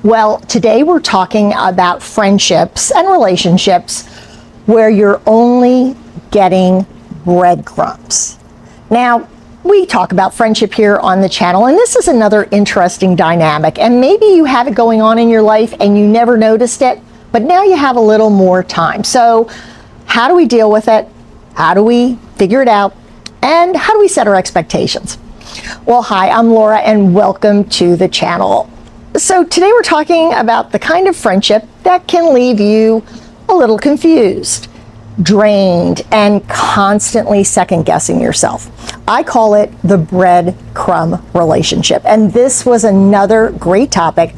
Well, today we're talking about friendships and relationships where you're only getting breadcrumbs. Now, we talk about friendship here on the channel, and this is another interesting dynamic. And maybe you have it going on in your life and you never noticed it, but now you have a little more time. So how do we deal with it? How do we figure it out? And how do we set our expectations? Well, hi, I'm Laura and welcome to the channel. So today we're talking about the kind of friendship that can leave you a little confused, drained, and constantly second-guessing yourself. I call it the breadcrumb relationship. And this was another great topic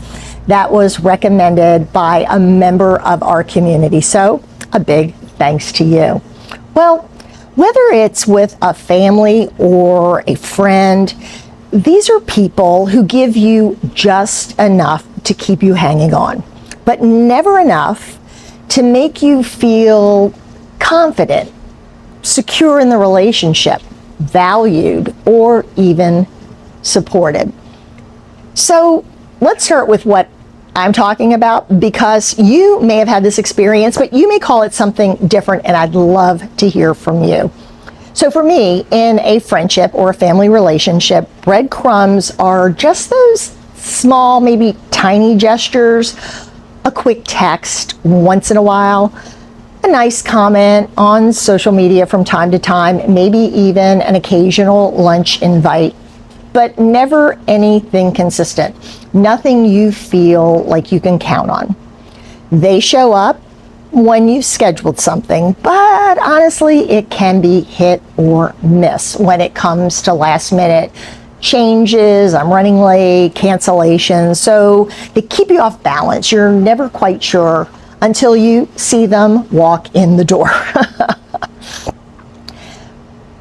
that was recommended by a member of our community. So a big thanks to you. Well, whether it's with a family or a friend, these are people who give you just enough to keep you hanging on, but never enough to make you feel confident, secure in the relationship, valued, or even supported. So let's start with what I'm talking about, because you may have had this experience, but you may call it something different, and I'd love to hear from you. So for me, in a friendship or a family relationship, breadcrumbs are just those small, maybe tiny gestures, a quick text once in a while, a nice comment on social media from time to time, maybe even an occasional lunch invite, but never anything consistent, nothing you feel like you can count on. They show up when you've scheduled something, but honestly, it can be hit or miss when it comes to last minute changes, I'm running late, cancellations. So they keep you off balance. You're never quite sure until you see them walk in the door.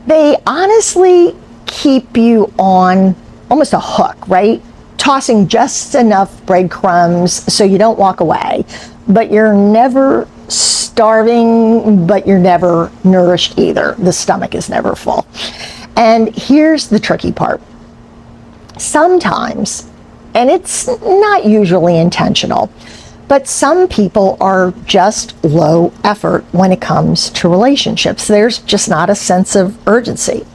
They honestly keep you on almost a hook, right? Tossing just enough breadcrumbs so you don't walk away, but you're never starving, but you're never nourished either. The stomach is never full. And here's the tricky part. Sometimes, and it's not usually intentional, but some people are just low effort when it comes to relationships. There's just not a sense of urgency.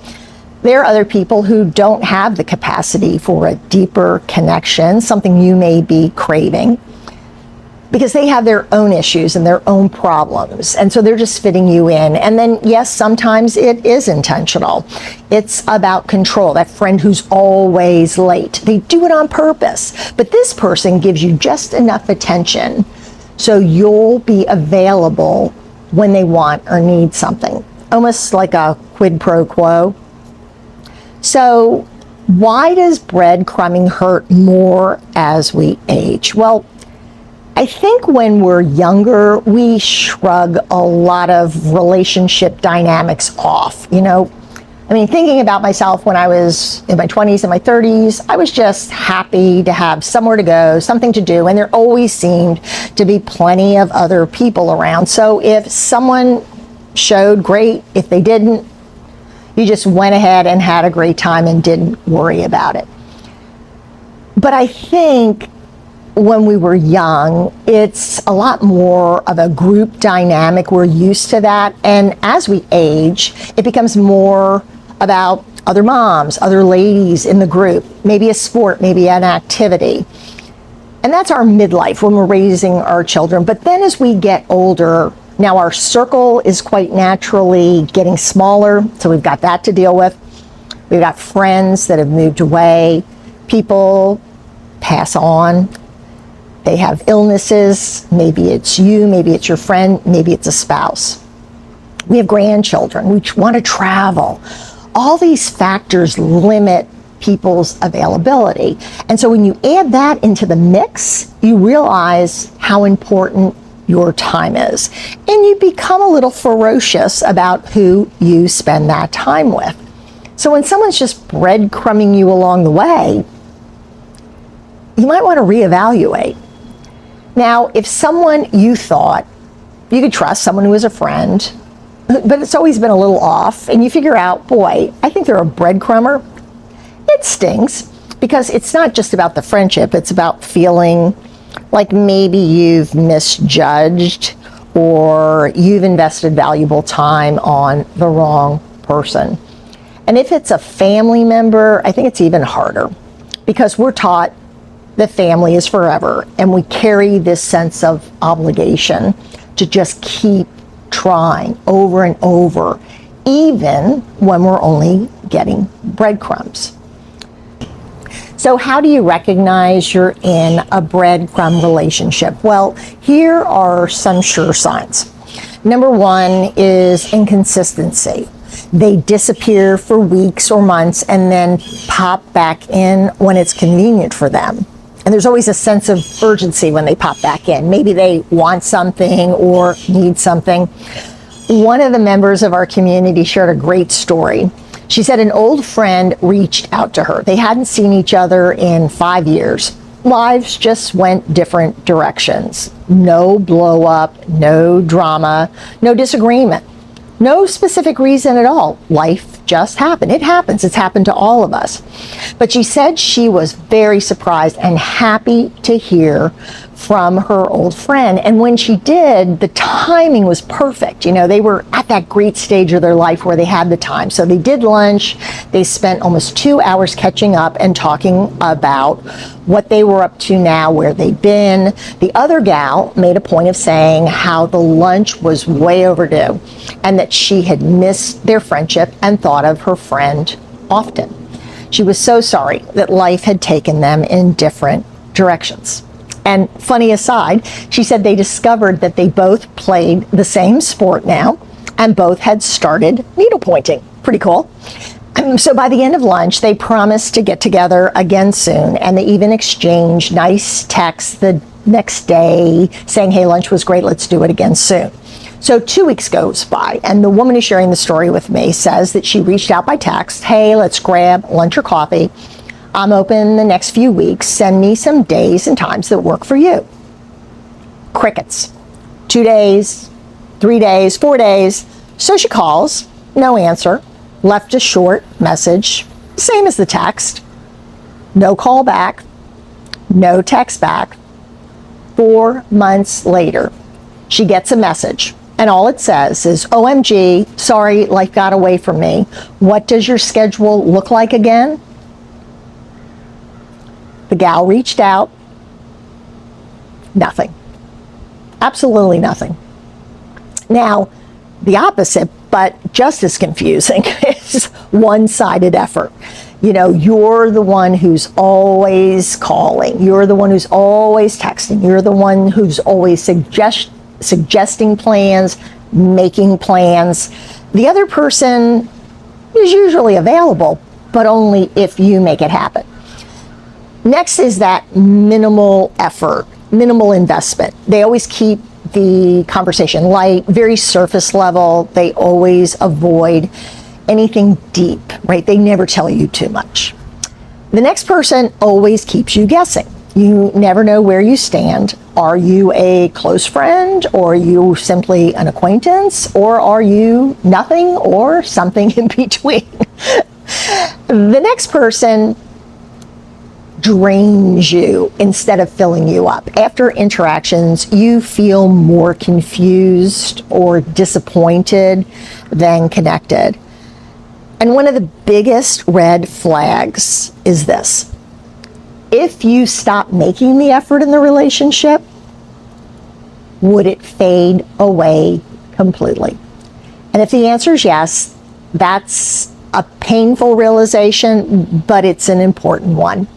There are other people who don't have the capacity for a deeper connection, something you may be craving, because they have their own issues and their own problems. And so they're just fitting you in. And then, yes, sometimes it is intentional. It's about control, that friend who's always late. They do it on purpose. But this person gives you just enough attention so you'll be available when they want or need something. Almost like a quid pro quo. So why does breadcrumbing hurt more as we age? Well, I think when we're younger, we shrug a lot of relationship dynamics off. Thinking about myself when I was in my 20s and my 30s, I was just happy to have somewhere to go, something to do, and there always seemed to be plenty of other people around. So if someone showed, great. If they didn't, you just went ahead and had a great time and didn't worry about it. But I think when we were young, it's a lot more of a group dynamic. We're used to that. And as we age, it becomes more about other moms, other ladies in the group, maybe a sport, maybe an activity. And that's our midlife when we're raising our children. But then as we get older, now our circle is quite naturally getting smaller. So we've got that to deal with. We've got friends that have moved away. People pass on. They have illnesses. Maybe it's you, maybe it's your friend, maybe it's a spouse. We have grandchildren. We want to travel. All these factors limit people's availability. And so when you add that into the mix, you realize how important your time is. And you become a little ferocious about who you spend that time with. So when someone's just breadcrumbing you along the way, you might want to reevaluate. Now, if someone you thought you could trust, someone who is a friend, but it's always been a little off, and you figure out, boy, I think they're a breadcrumber, it stings, because it's not just about the friendship, it's about feeling Like maybe you've misjudged or you've invested valuable time on the wrong person. And if it's a family member, I think it's even harder because we're taught that family is forever and we carry this sense of obligation to just keep trying over and over, even when we're only getting breadcrumbs. So how do you recognize you're in a breadcrumb relationship? Well, here are some sure signs. Number one is inconsistency. They disappear for weeks or months and then pop back in when it's convenient for them. And there's always a sense of urgency when they pop back in. Maybe they want something or need something. One of the members of our community shared a great story. She said an old friend reached out to her. They hadn't seen each other in 5 years. Lives just went different directions. No blow up, no drama, no disagreement. No specific reason at all. Life just happened. It happens. It's happened to all of us. But she said she was very surprised and happy to hear from her old friend. And when she did, the timing was perfect. You know, they were at that great stage of their life where they had the time. So they did lunch. They spent almost 2 hours catching up and talking about what they were up to now, where they'd been. The other gal made a point of saying how the lunch was way overdue and that she had missed their friendship and thought of her friend often. She was so sorry that life had taken them in different directions. And funny aside, she said they discovered that they both played the same sport now and both had started needlepointing. Pretty cool. So by the end of lunch, they promised to get together again soon, and they even exchanged nice texts the next day saying, hey, lunch was great, let's do it again soon. So 2 weeks goes by, and the woman who's sharing the story with me says that she reached out by text, hey, let's grab lunch or coffee. I'm open the next few weeks. Send me some days and times that work for you. Crickets. 2 days, 3 days, 4 days. So she calls, no answer. Left a short message, same as the text. No call back, no text back. 4 months later, she gets a message. And all it says is, OMG, sorry, life got away from me. What does your schedule look like again? The gal reached out. Nothing. Absolutely nothing. Now, the opposite, but just as confusing, is one-sided effort. You know, you're the one who's always calling. You're the one who's always texting. You're the one who's always suggesting plans, making plans. The other person is usually available, but only if you make it happen. Next is that minimal effort, minimal investment. They always keep the conversation light, very surface level. They always avoid anything deep, right? They never tell you too much. The next person always keeps you guessing. You never know where you stand. Are you a close friend, or are you simply an acquaintance, or are you nothing or something in between? The next person drains you instead of filling you up. After interactions, you feel more confused or disappointed than connected. And one of the biggest red flags is this. If you stop making the effort in the relationship, would it fade away completely? And if the answer is yes, that's a painful realization, but it's an important one.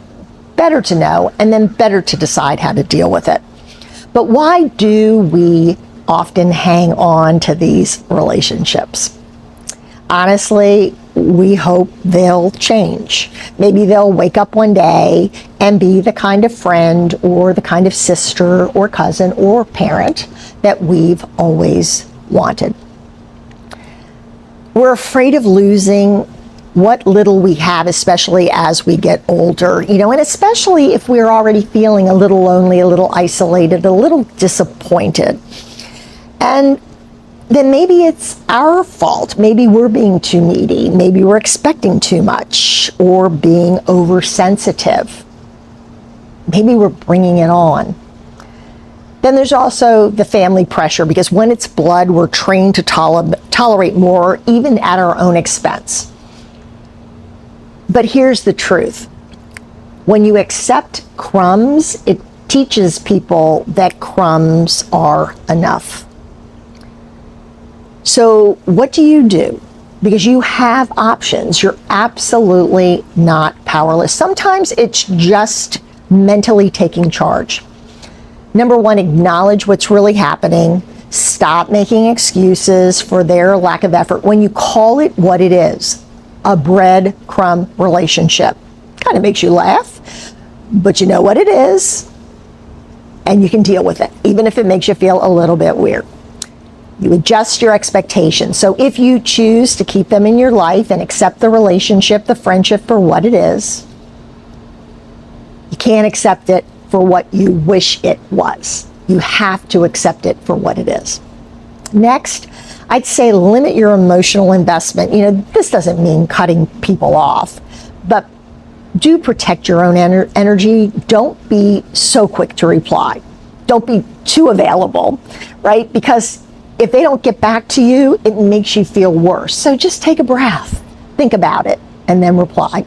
Better to know, and then better to decide how to deal with it. But why do we often hang on to these relationships? Honestly, we hope they'll change. Maybe they'll wake up one day and be the kind of friend or the kind of sister or cousin or parent that we've always wanted. We're afraid of losing what little we have, especially as we get older, you know, and especially if we're already feeling a little lonely, a little isolated, a little disappointed. And then maybe it's our fault. Maybe we're being too needy. Maybe we're expecting too much or being oversensitive. Maybe we're bringing it on. Then there's also the family pressure, because when it's blood, we're trained to tolerate more, even at our own expense. But here's the truth. When you accept crumbs, it teaches people that crumbs are enough. So what do? Because you have options. You're absolutely not powerless. Sometimes it's just mentally taking charge. Number one, acknowledge what's really happening. Stop making excuses for their lack of effort when you call it what it is, a breadcrumb relationship. Kind of makes you laugh, but you know what it is, and you can deal with it, even if it makes you feel a little bit weird. You adjust your expectations. So if you choose to keep them in your life and accept the relationship, the friendship for what it is, you can't accept it for what you wish it was. You have to accept it for what it is. Next, I'd say limit your emotional investment. This doesn't mean cutting people off, but do protect your own energy. Don't be so quick to reply. Don't be too available, right? Because if they don't get back to you, it makes you feel worse. So just take a breath, think about it, and then reply.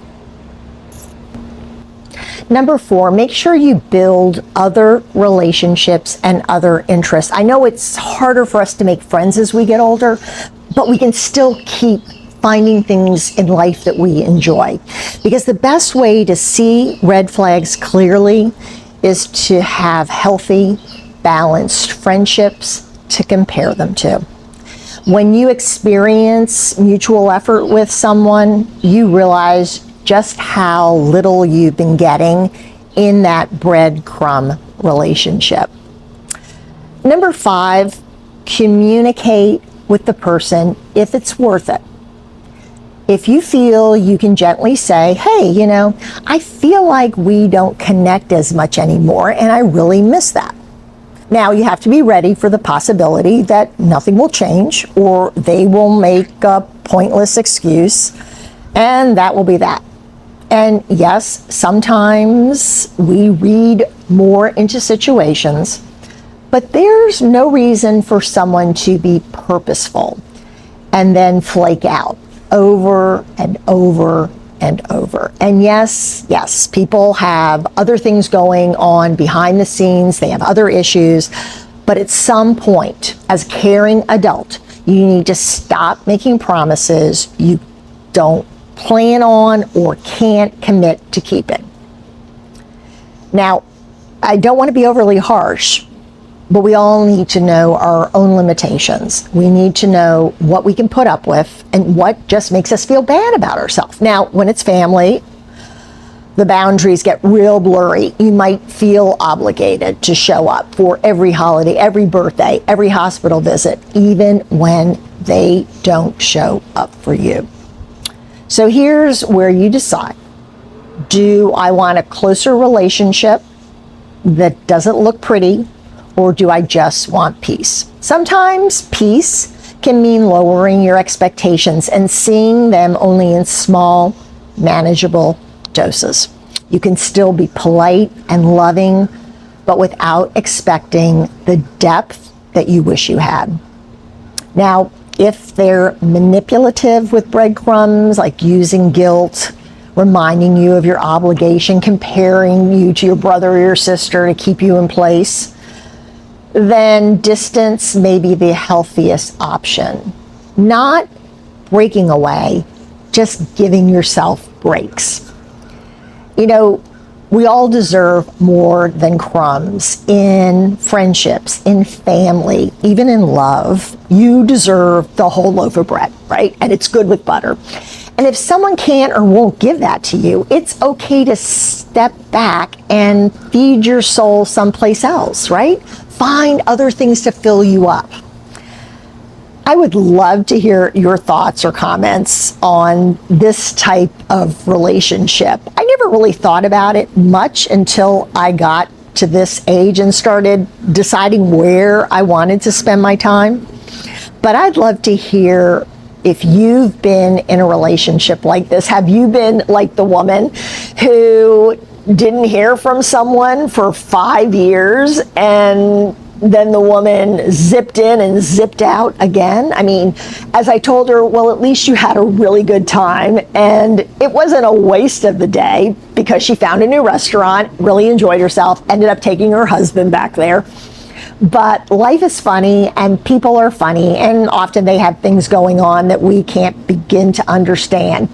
Number 4, make sure you build other relationships and other interests. I know it's harder for us to make friends as we get older, but we can still keep finding things in life that we enjoy. Because the best way to see red flags clearly is to have healthy, balanced friendships to compare them to. When you experience mutual effort with someone, you realize just how little you've been getting in that breadcrumb relationship. Number 5, communicate with the person if it's worth it. If you feel, you can gently say, hey, I feel like we don't connect as much anymore, and I really miss that. Now, you have to be ready for the possibility that nothing will change, or they will make a pointless excuse, and that will be that. And yes, sometimes we read more into situations, but there's no reason for someone to be purposeful and then flake out over and over and over. And yes, people have other things going on behind the scenes. They have other issues. But at some point, as a caring adult, you need to stop making promises you don't plan on or can't commit to keeping. Now, I don't want to be overly harsh, but we all need to know our own limitations. We need to know what we can put up with and what just makes us feel bad about ourselves. Now, when it's family, the boundaries get real blurry. You might feel obligated to show up for every holiday, every birthday, every hospital visit, even when they don't show up for you. So here's where you decide. Do I want a closer relationship that doesn't look pretty, or do I just want peace? Sometimes peace can mean lowering your expectations and seeing them only in small, manageable doses. You can still be polite and loving, but without expecting the depth that you wish you had. Now, if they're manipulative with breadcrumbs, like using guilt, reminding you of your obligation, comparing you to your brother or your sister to keep you in place, then distance may be the healthiest option. Not breaking away, just giving yourself breaks. We all deserve more than crumbs in friendships, in family, even in love. You deserve the whole loaf of bread, right? And it's good with butter. And if someone can't or won't give that to you, it's okay to step back and feed your soul someplace else, right? Find other things to fill you up. I would love to hear your thoughts or comments on this type of relationship. I never really thought about it much until I got to this age and started deciding where I wanted to spend my time. But I'd love to hear if you've been in a relationship like this. Have you been like the woman who didn't hear from someone for 5 years and then the woman zipped in and zipped out again. I mean, as I told her, well, at least you had a really good time, and it wasn't a waste of the day because she found a new restaurant, really enjoyed herself, ended up taking her husband back there. But life is funny and people are funny, and often they have things going on that we can't begin to understand.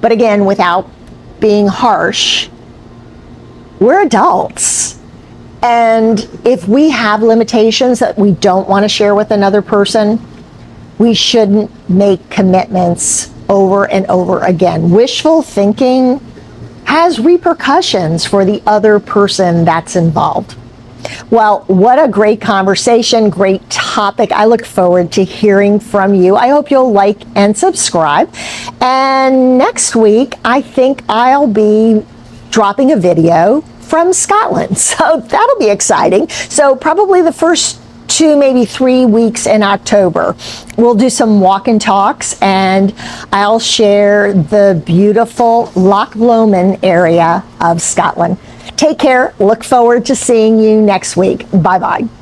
But again, without being harsh, we're adults. And if we have limitations that we don't want to share with another person, we shouldn't make commitments over and over again. Wishful thinking has repercussions for the other person that's involved. Well, what a great conversation, great topic. I look forward to hearing from you. I hope you'll like and subscribe. And next week, I think I'll be dropping a video from Scotland. So that'll be exciting. So probably the first 2, maybe 3 weeks in October, we'll do some walk and talks, and I'll share the beautiful Loch Lomond area of Scotland. Take care. Look forward to seeing you next week. Bye-bye.